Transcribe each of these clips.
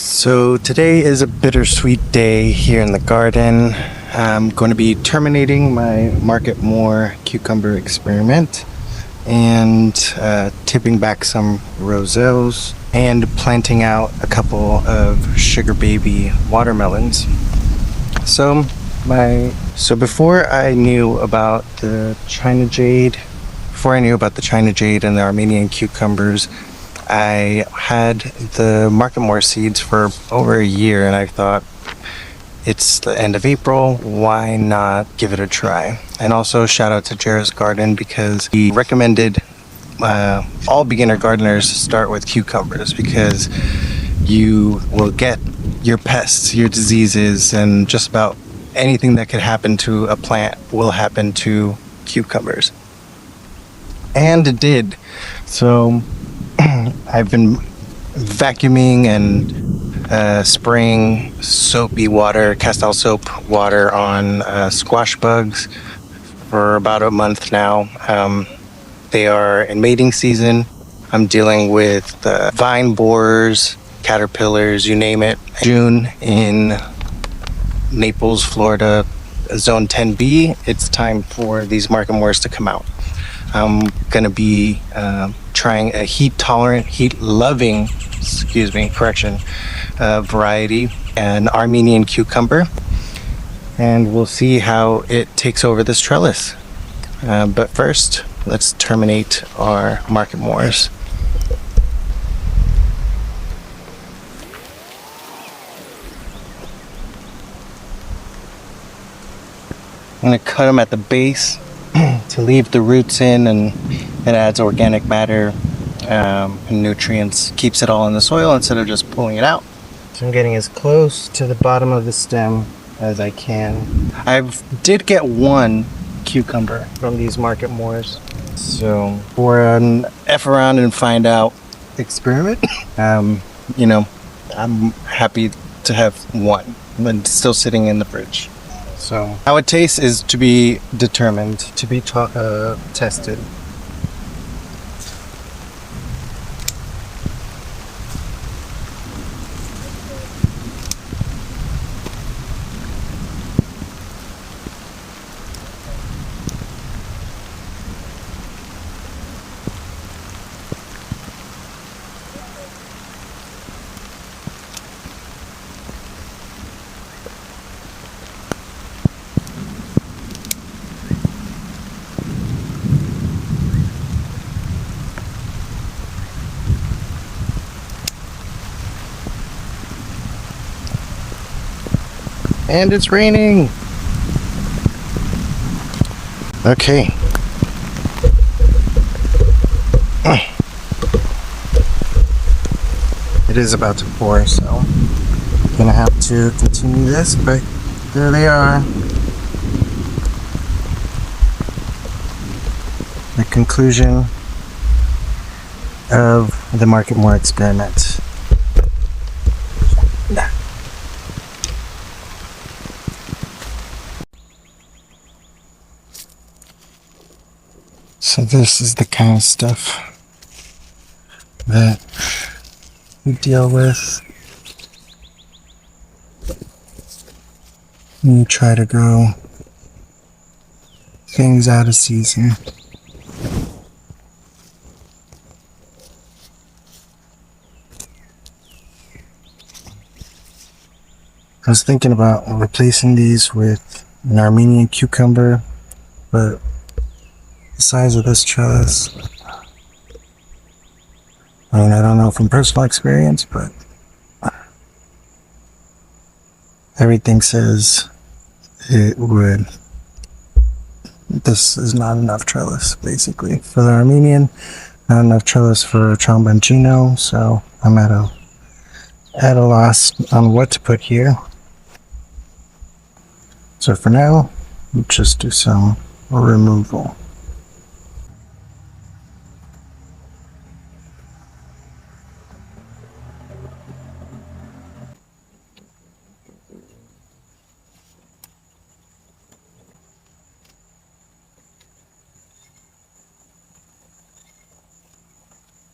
So today is a bittersweet day here in the garden. I'm going to be terminating my Marketmore cucumber experiment and tipping back some Roselles and planting out a couple of sugar baby watermelons. So before I knew about the China Jade, and the Armenian cucumbers, I had the Marketmore seeds for over a year, and I thought, it's the end of April, why not give it a try? And also shout out to Jera's Garden, because he recommended all beginner gardeners start with cucumbers, because you will get your pests, your diseases, and just about anything that could happen to a plant will happen to cucumbers. And it did. So I've been vacuuming and spraying soapy water, Castile soap water on squash bugs for about a month now. They are in mating season. I'm dealing with vine borers, caterpillars, you name it. June in Naples, Florida, zone 10B, it's time for these Marketmores to come out. I'm going to be trying a heat-tolerant, heat-loving, variety, an Armenian cucumber, and we'll see how it takes over this trellis. But first, let's terminate our Marketmores. I'm going to cut them at the base to leave the roots in, and it adds organic matter and nutrients, keeps it all in the soil instead of just pulling it out. So I'm getting as close to the bottom of the stem as I can. I did get one cucumber from these Marketmores, so for an F around and find out experiment, I'm happy to have one, but still sitting in the fridge. So how it tastes is to be determined, to be tested. And it's raining. Okay. It is about to pour, so I'm gonna have to continue this, but there they are. The conclusion of the Marketmore experiment. So this is the kind of stuff that we deal with when you try to grow things out of season. I was thinking about replacing these with an Armenian cucumber, but the size of this trellis, I don't know from personal experience, but everything says this is not enough trellis, basically, for the Armenian, not enough trellis for Tromboncino, so I'm at a loss on what to put here. So for now, we'll just do some removal.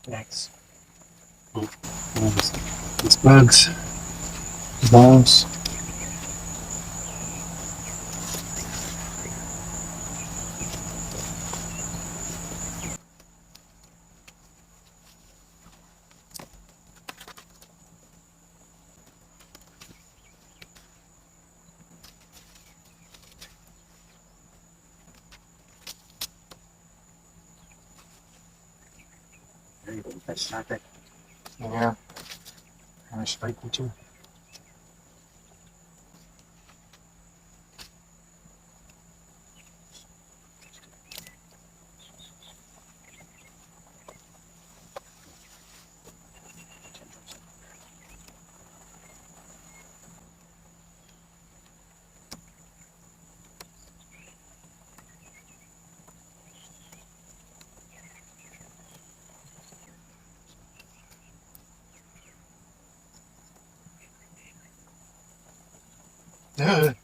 Next. These bugs. Bones. That's not it. Yeah. Kind of spiky too. Ugh.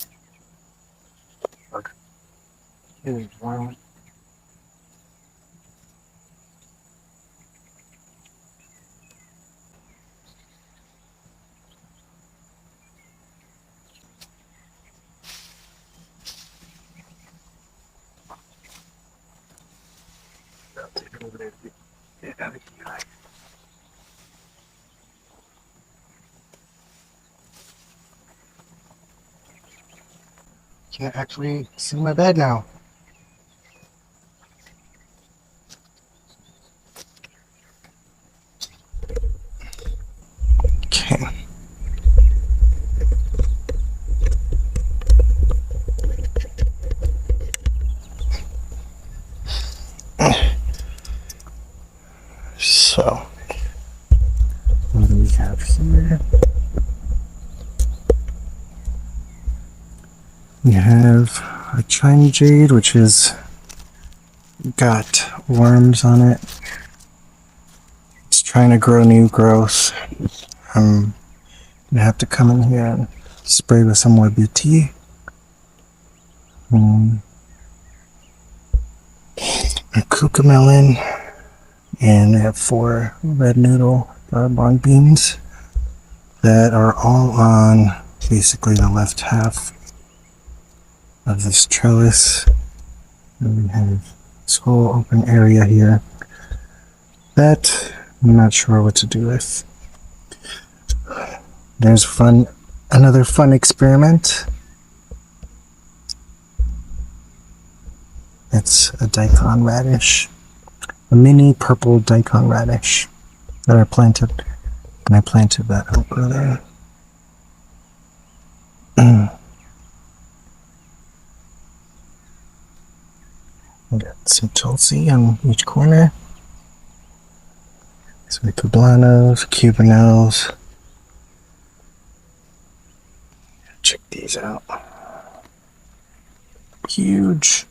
It is warm. Can't actually see my bed now. Okay. So, what do we have here? We have a China jade, which is got worms on it. It's trying to grow new growth. I'm gonna have to come in here and spray with some more BT. A cucamelon, and I have 4 red noodle long beans that are all on basically the left half of this trellis. And we have this whole open area here that I'm not sure what to do with. There's another fun experiment. It's a daikon radish, a mini purple daikon radish that I planted, and I planted that over there. We got some tulsi on each corner. Some poblanos, cubanelles. Check these out. Huge.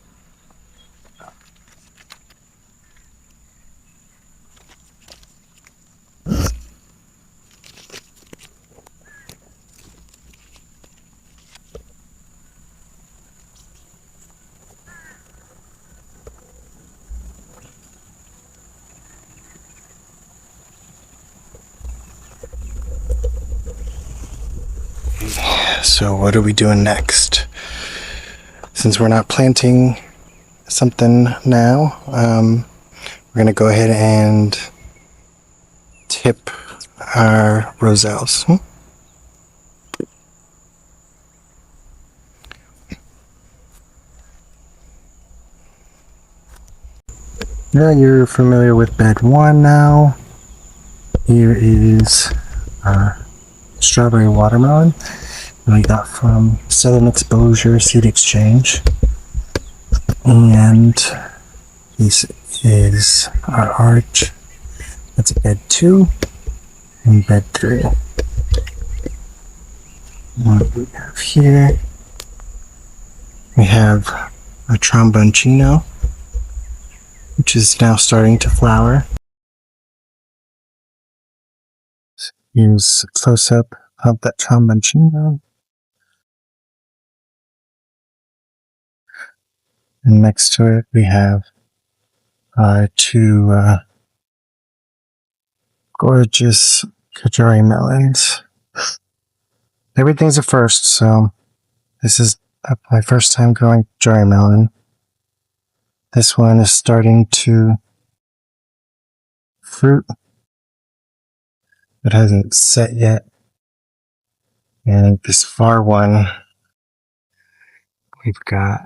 So what are we doing next? Since we're not planting something now, we're going to go ahead and tip our Roselles. Now you're familiar with bed 1 now. Here is our strawberry watermelon that we got from Southern Exposure Seed Exchange. And this is our arch. That's bed 2 and bed 3. What we have here, we have a tromboncino, which is now starting to flower. Here's a close-up of that tromboncino. And next to it, we have 2 gorgeous Kajari melons. everything's a first, so this is my first time growing dry melon. This one is starting to fruit. It hasn't set yet. And this far one, we've got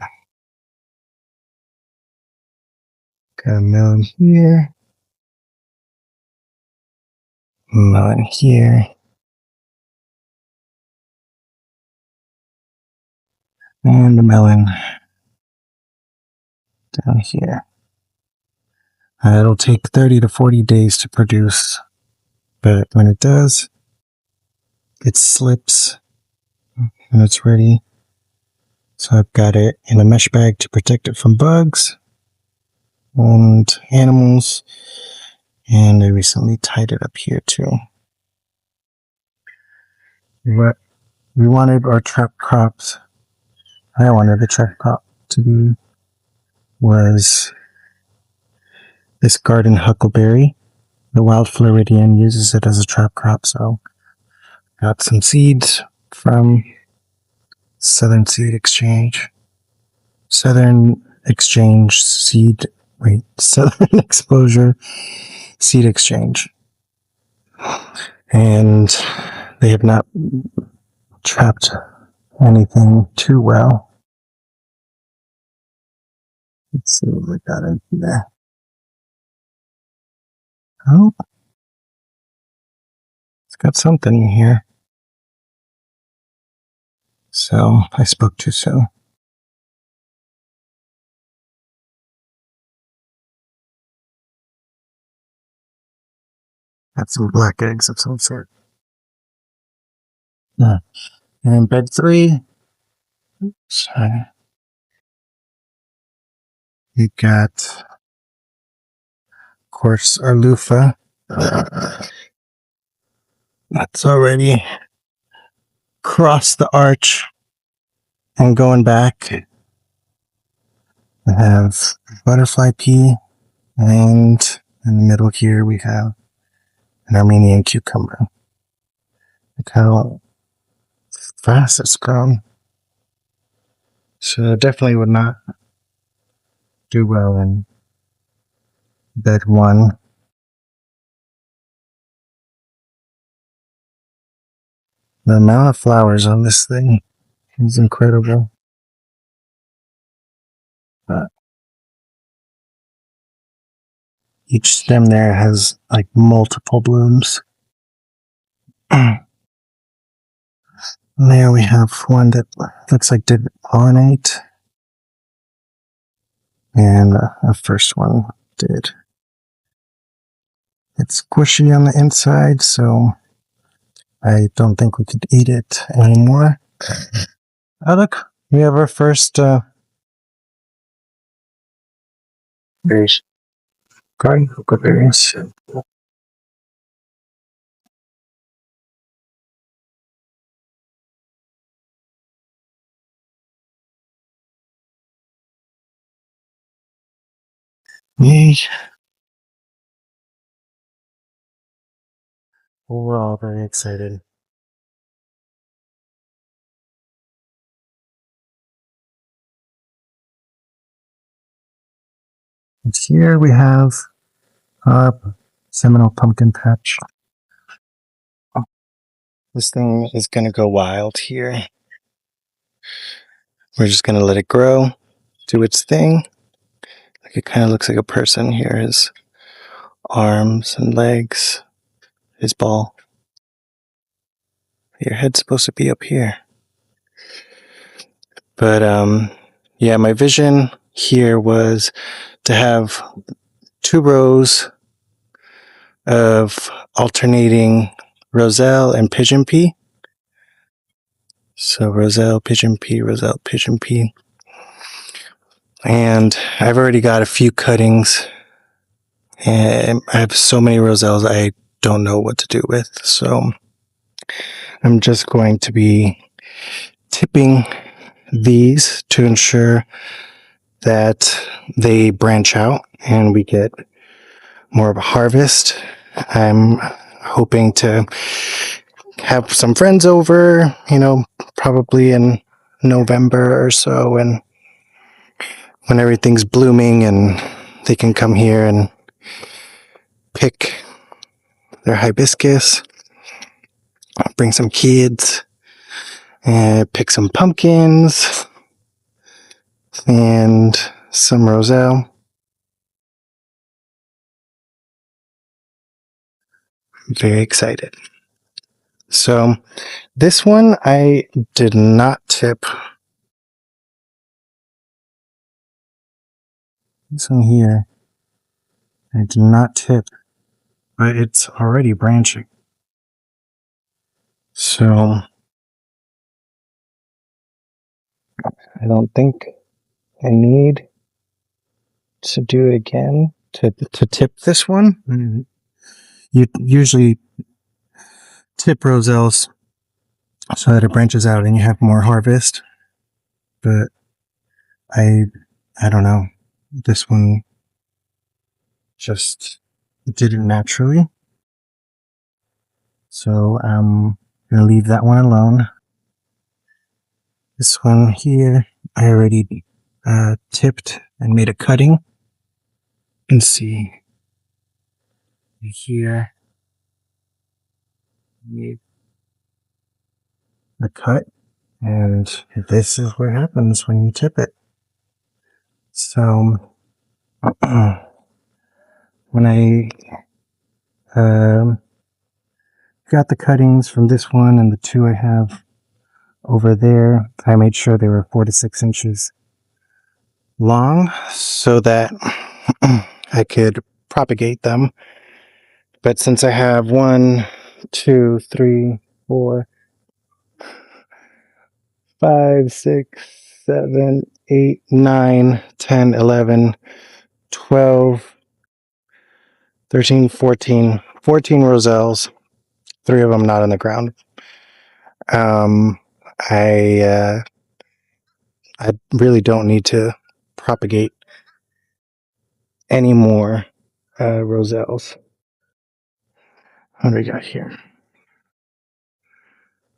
a melon here, melon here, and a melon down here. It'll take 30 to 40 days to produce, but when it does, it slips and it's ready. So I've got it in a mesh bag to protect it from bugs and animals, and I recently tied it up here too. What we wanted our trap crops, I wanted the trap crop to be, was this garden huckleberry. The wild Floridian uses it as a trap crop, so got some seeds from Southern Exposure Seed Exchange. And they have not trapped anything too well. Let's see what we got in there. Oh, it's got something in here. So I spoke too soon. Got some black eggs of some sort. And bed 3. Sorry. We got, of course, our Luffa. That's already crossed the arch and going back. We have butterfly pea, and in the middle here we have an Armenian cucumber. Look how fast it's grown. So definitely would not do well in bed 1. The amount of flowers on this thing is incredible. Each stem there has like multiple blooms. There we have one that looks like did pollinate. And the first one did. It's squishy on the inside, so I don't think we could eat it anymore. Oh, look, we have our first berries. Garden huckleberries. Yay. We're all very excited. And here we have our Seminole pumpkin patch. This thing is going to go wild here. We're just going to let it grow, do its thing. Like it kind of looks like a person here. His arms and legs, his ball. Your head's supposed to be up here. But yeah, my vision here was to have 2 rows of alternating Roselle and pigeon pea. So Roselle, pigeon pea, Roselle, pigeon pea. And I've already got a few cuttings. And I have so many Roselles I don't know what to do with. So I'm just going to be tipping these to ensure that they branch out and we get more of a harvest. I'm hoping to have some friends over, probably in November or so, and when everything's blooming and they can come here and pick their hibiscus, bring some kids, and pick some pumpkins and some Roselle. I'm very excited. So this one I did not tip. This one here I did not tip, but it's already branching. So I don't think I need to do it again to tip this one. You usually tip Roselles so that it branches out and you have more harvest. But I don't know. This one just did it naturally. So I'm gonna leave that one alone. This one here, I already tipped and made a cutting. You can see here, made the cut, and this is what happens when you tip it. So when I got the cuttings from this one and the two I have over there, I made sure they were 4 to 6 inches long so that I could propagate them. But since I have 1, 2, 3, 4, 5, 6, 7, 8, 9, 10, 11, 12, 13, 14 Roselles, 3 of them not on the ground. Um, I really don't need to propagate any more Roselles. What do we got here?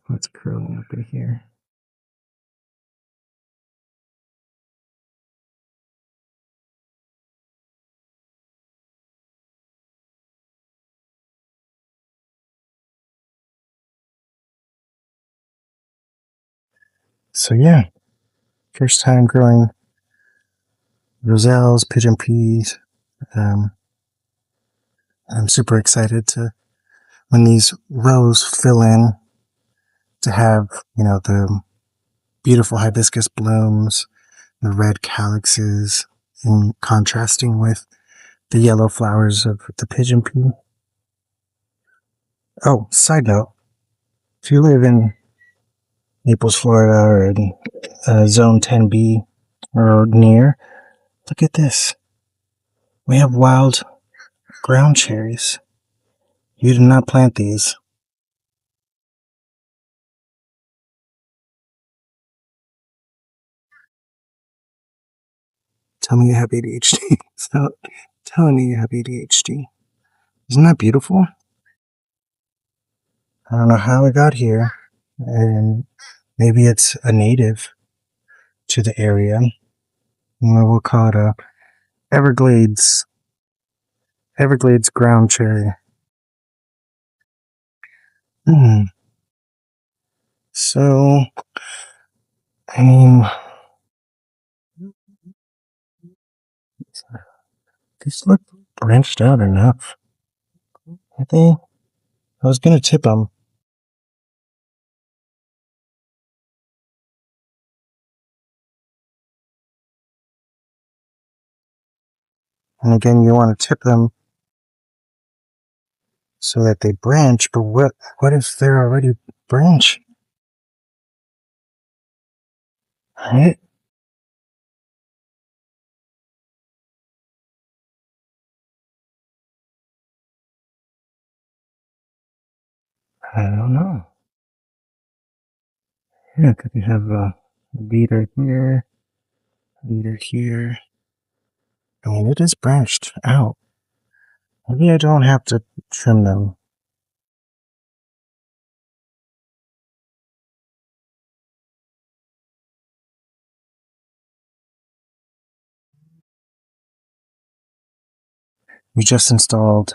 What's curling up in here? So yeah, first time growing Roselles, pigeon peas. I'm super excited to, when these rows fill in, to have, the beautiful hibiscus blooms, the red calyxes, and contrasting with the yellow flowers of the pigeon pea. Oh, side note, if you live in Naples, Florida, or in Zone 10B or near, look at this. We have wild ground cherries. You did not plant these. Tell me you have ADHD. Stop telling me you have ADHD. Isn't that beautiful? I don't know how it got here, and maybe it's a native to the area. We'll call it a Everglades ground cherry. So, I mean, these look branched out enough. I think I was gonna tip them. And again, you want to tip them so that they branch, but what if they're already branching? Right? I don't know. Yeah, could you have a leader here, leader here? I mean, it is branched out. Maybe I don't have to trim them. We just installed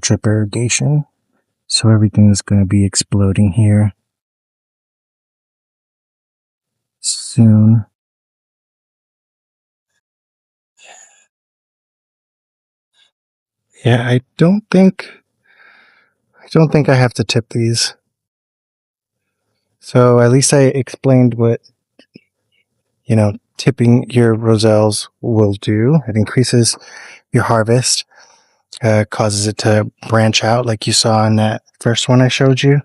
drip irrigation, so everything is going to be exploding here soon. Yeah, I don't think I have to tip these. So at least I explained what, tipping your roselles will do. It increases your harvest, causes it to branch out like you saw in that first one I showed you.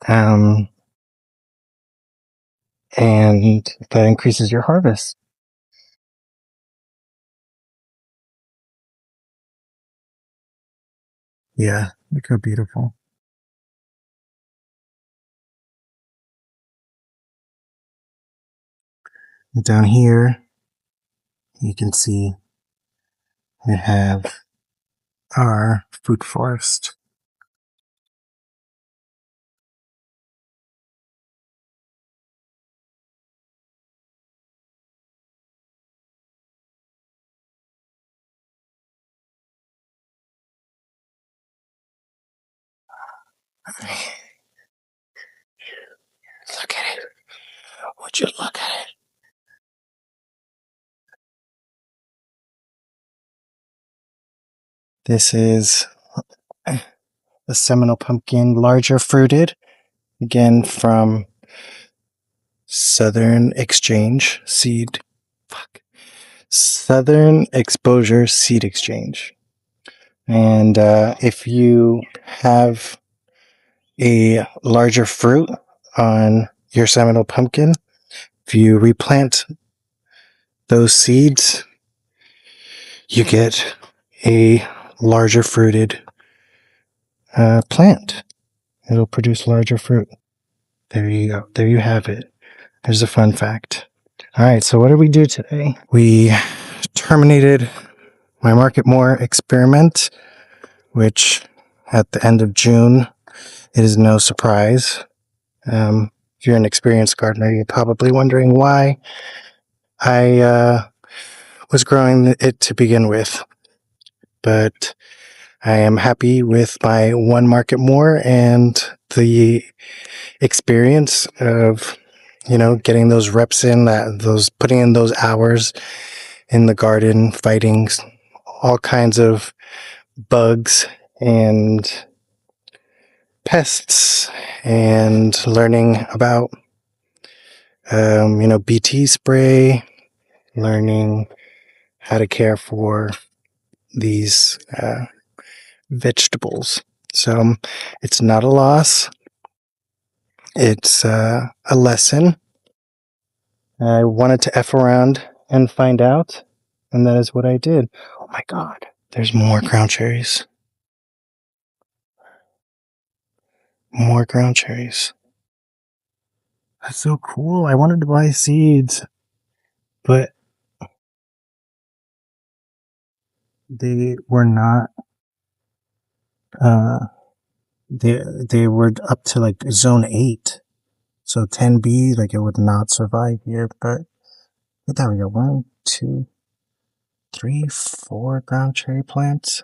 And that increases your harvest. Yeah, look how beautiful. And down here, you can see we have our food forest. Look at it. Would you look at it? This is the Seminole pumpkin, larger fruited, again from Southern Exchange Seed. Southern Exposure Seed Exchange. And if you have a larger fruit on your Seminole pumpkin, if you replant those seeds, you get a larger fruited plant. It'll produce larger fruit. There you go. There you have it. There's a fun fact. All right, so what did we do today? We terminated my Marketmore experiment, which at the end of June, it is no surprise. If you're an experienced gardener, you're probably wondering why I was growing it to begin with. But I am happy with my one Marketmore and the experience of, getting those reps in, putting in those hours in the garden, fighting all kinds of bugs and pests, and learning about, BT spray, learning how to care for these vegetables. So it's not a loss. It's a lesson. I wanted to F around and find out, and that is what I did. Oh my God, there's more ground cherries. More ground cherries. That's so cool. I wanted to buy seeds, but they were not, uh, they were up to like zone 8. So 10B, like it would not survive here, but there we go. 1, 2, 3, 4 ground cherry plants.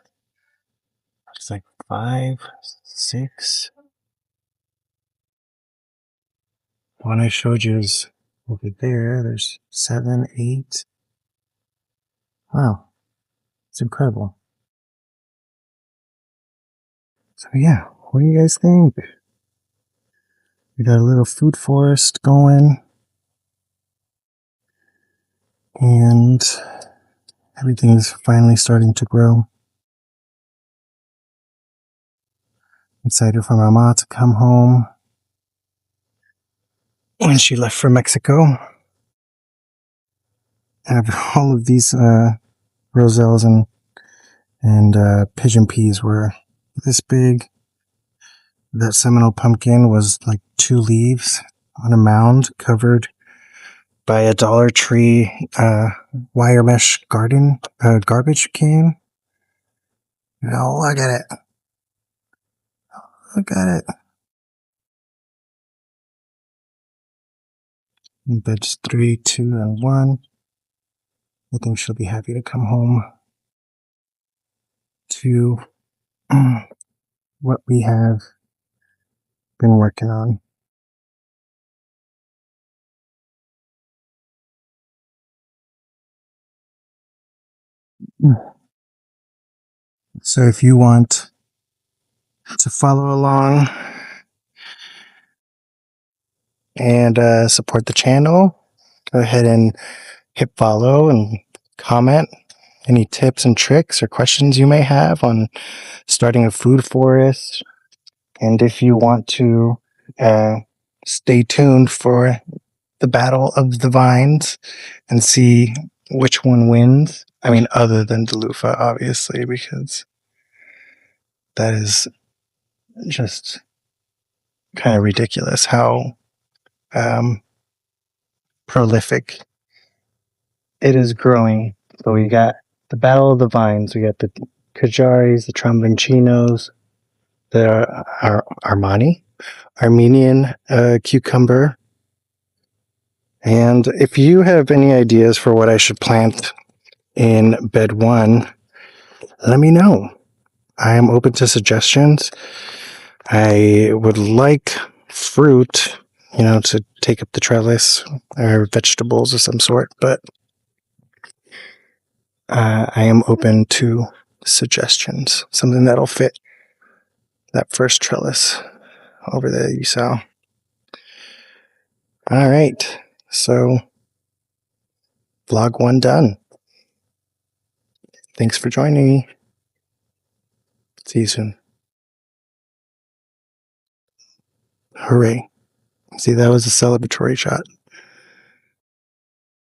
It's like 5, 6. The one I showed you is over there. There's 7, 8. Wow, it's incredible. So yeah, what do you guys think? We got a little food forest going, and everything's finally starting to grow. Excited for my mom to come home when she left for Mexico. I have all of these roselles and pigeon peas were this big. That Seminole pumpkin was like 2 leaves on a mound covered by a Dollar Tree wire mesh garbage can. Oh, look at it. Look at it. Beds 3, 2, and 1. I think she'll be happy to come home. to what we have been working on. So if you want to follow along and support the channel, go ahead and hit follow and comment any tips and tricks or questions you may have on starting a food forest. And if you want to stay tuned for the battle of the vines and see which one wins. I mean, other than the Luffa, obviously, because that is just kind of ridiculous how prolific it is growing. So we got the battle of the vines. We got the Kajaris, the Tromboncinos, the Armenian cucumber. And if you have any ideas for what I should plant in bed one, let me know. I am open to suggestions. I would like fruit, to take up the trellis or vegetables of some sort, but I am open to suggestions. Something that'll fit that first trellis over there you saw. All right. So, vlog one done. Thanks for joining me. See you soon. Hooray. See, that was a celebratory shot.